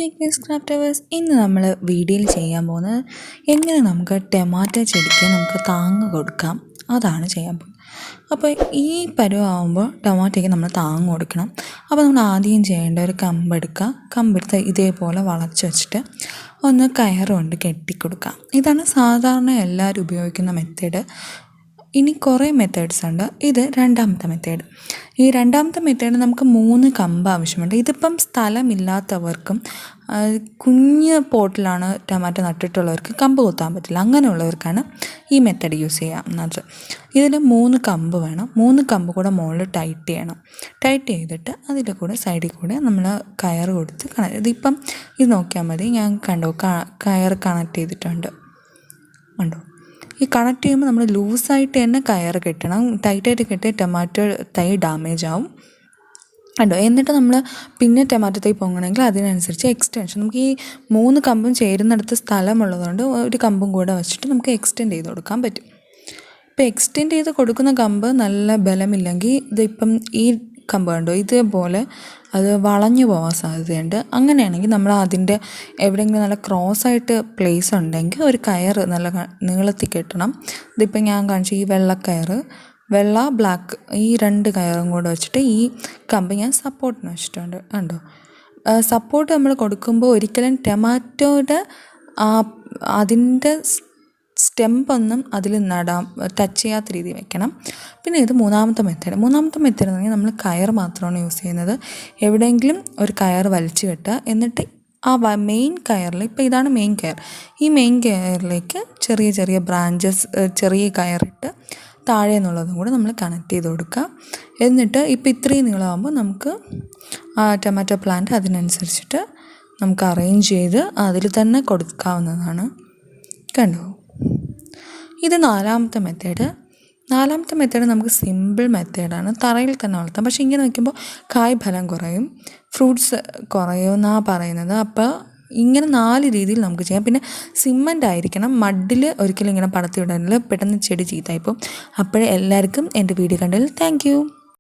Takers crafters ഇന്ന് നമ്മൾ വീഡിയോയിൽ ചെയ്യാൻ പോകുന്നത് എങ്ങനെ നമുക്ക് ടൊമാറ്റോ ചെടിക്ക് നമുക്ക് താങ്ങ് കൊടുക്കാം, അതാണ് ചെയ്യാൻ പോകുന്നത്. അപ്പോൾ ഈ പരുവമാകുമ്പോൾ ടൊമാറ്റോയ്ക്ക് നമ്മൾ താങ്ങ് കൊടുക്കണം. അപ്പോൾ നമ്മൾ ആദ്യം ചെയ്യേണ്ട ഒരു കമ്പെടുക്കുക. കമ്പെടുത്ത് ഇതേപോലെ വളച്ച് വെച്ചിട്ട് ഒന്ന് കയറുകൊണ്ട് കെട്ടിക്കൊടുക്കുക. ഇതാണ് സാധാരണ എല്ലാവരും ഉപയോഗിക്കുന്ന മെത്തേഡ്. ഇനി കുറേ മെത്തേഡ്സ് ഉണ്ട്. ഇത് രണ്ടാമത്തെ മെത്തേഡ്. ഈ രണ്ടാമത്തെ മെത്തേഡ് നമുക്ക് 3 കമ്പ് ആവശ്യമുണ്ട്. ഇതിപ്പം സ്ഥലമില്ലാത്തവർക്കും കുഞ്ഞ് പോട്ടിലാണ് ടൊമാറ്റോ നട്ടിട്ടുള്ളവർക്ക് കമ്പ് കുത്താൻ പറ്റില്ല. അങ്ങനെയുള്ളവർക്കാണ് ഈ മെത്തേഡ് യൂസ് ചെയ്യാവുന്നത്. ഇതിൽ 3 കമ്പ് വേണം. 3 കമ്പ് കൂടെ മുകളിൽ ടൈറ്റ് ചെയ്യണം. ടൈറ്റ് ചെയ്തിട്ട് അതിൽ കൂടെ സൈഡിൽ കൂടെ നമ്മൾ കയർ കൊടുത്ത് ഇതിപ്പം ഇത് നോക്കിയാൽ മതി. ഞാൻ കണ്ടോ കയർ കണക്ട് ചെയ്തിട്ടുണ്ട്, ഉണ്ടോ? ഈ കണക്ട് ചെയ്യുമ്പോൾ നമ്മൾ ലൂസായിട്ട് തന്നെ കയർ കെട്ടണം. ടൈറ്റായിട്ട് കെട്ടിയ ടൊമാറ്റോ തൈ ഡാമേജ് ആവും, കണ്ടോ? എന്നിട്ട് നമ്മൾ പിന്നെ ടൊമാറ്റോ തൈ പൊങ്ങണമെങ്കിൽ അതിനനുസരിച്ച് എക്സ്റ്റൻഷൻ നമുക്ക് ഈ 3 കമ്പും ചേരുന്നിടത്ത് സ്ഥലമുള്ളതുകൊണ്ട് ഒരു കമ്പും കൂടെ വെച്ചിട്ട് നമുക്ക് എക്സ്റ്റെൻഡ് ചെയ്ത് കൊടുക്കാൻ പറ്റും. ഇപ്പോൾ എക്സ്റ്റെൻഡ് ചെയ്ത് കൊടുക്കുന്ന കമ്പ് നല്ല ബലമില്ലെങ്കിൽ ഇതിപ്പം ഈ കമ്പ് കണ്ടോ ഇതേപോലെ അത് വളഞ്ഞു പോകാൻ സാധ്യതയുണ്ട്. അങ്ങനെയാണെങ്കിൽ നമ്മൾ അതിൻ്റെ എവിടെയെങ്കിലും നല്ല ക്രോസായിട്ട് പ്ലേസ് ഉണ്ടെങ്കിൽ ഒരു കയർ നല്ല നീളത്തിൽ കെട്ടണം. ഇതിപ്പോൾ ഞാൻ കാണിച്ചു ഈ വെള്ളക്കയർ, വെള്ള ബ്ലാക്ക് ഈ 2 കയറും കൂടെ വെച്ചിട്ട് ഈ കമ്പ് ഞാൻ സപ്പോർട്ടിന് വെച്ചിട്ടുണ്ട്, കണ്ടോ? സപ്പോർട്ട് നമ്മൾ കൊടുക്കുമ്പോൾ ഒരിക്കലും ടൊമാറ്റോയുടെ അതിൻ്റെ സ്റ്റെമ്പൊന്നും അതിൽ ടച്ച് ചെയ്യാത്ത രീതിയിൽ വെക്കണം. പിന്നെ ഇത് മൂന്നാമത്തെ മെത്തേഡ് എന്ന് പറഞ്ഞാൽ നമ്മൾ കയർ മാത്രമാണ് യൂസ് ചെയ്യുന്നത്. എവിടെയെങ്കിലും ഒരു കയർ വലിച്ചു കെട്ടുക. എന്നിട്ട് ആ മെയിൻ കയറിൽ, ഇപ്പോൾ ഇതാണ് മെയിൻ കയർ, ഈ മെയിൻ കയറിലേക്ക് ചെറിയ ചെറിയ ബ്രാഞ്ചസ് ചെറിയ കയറിട്ട് താഴെ നിന്നുള്ളതും കൂടെ നമ്മൾ കണക്ട് ചെയ്ത് കൊടുക്കുക. എന്നിട്ട് ഇപ്പോൾ ഇത്രയും നീളമാകുമ്പോൾ നമുക്ക് ടൊമാറ്റോ പ്ലാന്റ് അതിനനുസരിച്ചിട്ട് നമുക്ക് അറേഞ്ച് ചെയ്ത് അതിൽ തന്നെ കൊടുക്കാവുന്നതാണ്, കണ്ടോ? ഇത് നാലാമത്തെ മെത്തേഡ് നമുക്ക് സിമ്പിൾ മെത്തേഡാണ്. തറയിൽ തന്നെ വളർത്താം. പക്ഷേ ഇങ്ങനെ വയ്ക്കുമ്പോൾ കായ് ഫലം കുറയും, ഫ്രൂട്ട്സ് കുറയുമെന്നാണ് പറയുന്നത്. അപ്പോൾ ഇങ്ങനെ 4 രീതിയിൽ നമുക്ക് ചെയ്യാം. പിന്നെ സിമൻ്റ് ആയിരിക്കണം. മഡിൽ ഒരിക്കലും ഇങ്ങനെ പടത്തി വിടാനില്ല, പെട്ടെന്ന് ചെടി ചീത്തായിപ്പോൾ. അപ്പോഴേ എല്ലാവർക്കും എൻ്റെ വീഡിയോ കണ്ടതിൽ താങ്ക് യു.